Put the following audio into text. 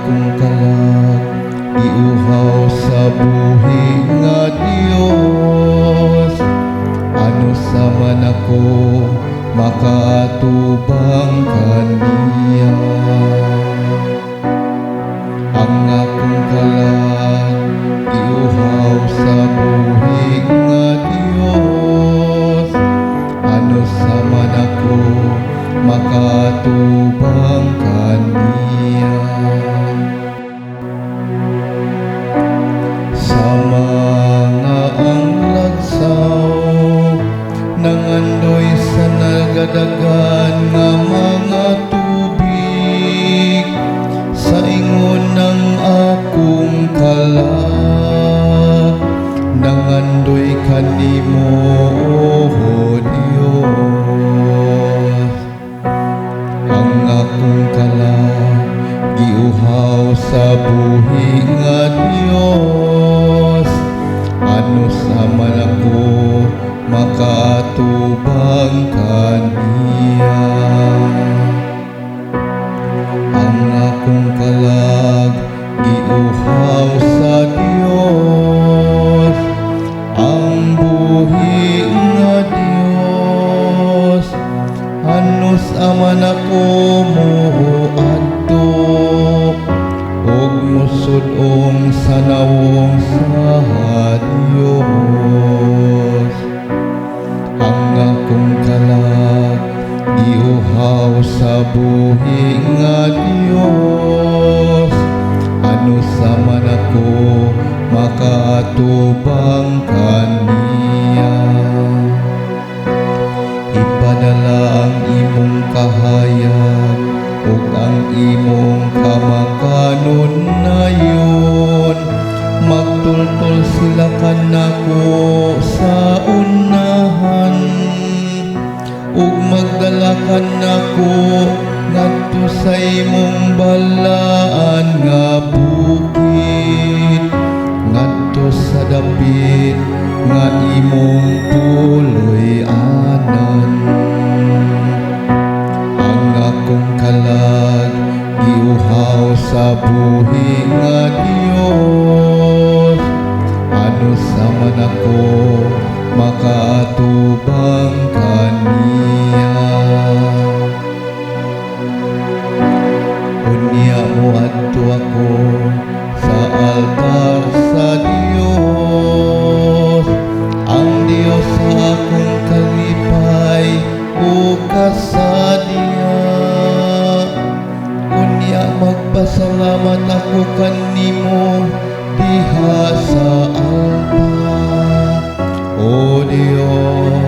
akong kalag giuhaw sa buhi nga Dios. Ano sa man ako makaatubang kaniya. Ang akong kalag giuhaw sa buhi nga Dios. Ano sa man ako makaatubang kaniya. Sa mga ang lagsaw nangandoy sa nagadagan nga mga tubig, sa ingon ng akong kalag nangandoy kanimo, O Dios. Ang akong kalag giuhaw sa buhi nga Dios. Ano sa man ako makaatubang kaniya. Ang akong kalag giuhaw sa Dios. Ang buhi nga Dios. Ano sa man ako moadto og musud-ong sa nawong sa Dios. Ang akong kalag giuhaw sa buhi nga Dios. Ano sa man ako makaatubang kaniya. Ipadala ang imong kahayag ug ang imong kamakanunayon. Magtultol sila kanako sa unahan, ug magdala kanako ngadto sa imong balaan nga bukid, ngadto sa dapit nga imong puloy-anan. Ang akong kalag giuhaw sa buhi nga Dios. Ano sa man ako makaatubang kaniya. Unya mo adto ako sa altar sa Dios. Ang Dios sa akong kalipay o kasadya. Unya magpasalamat ako kanimo diha sa altar, O Dios.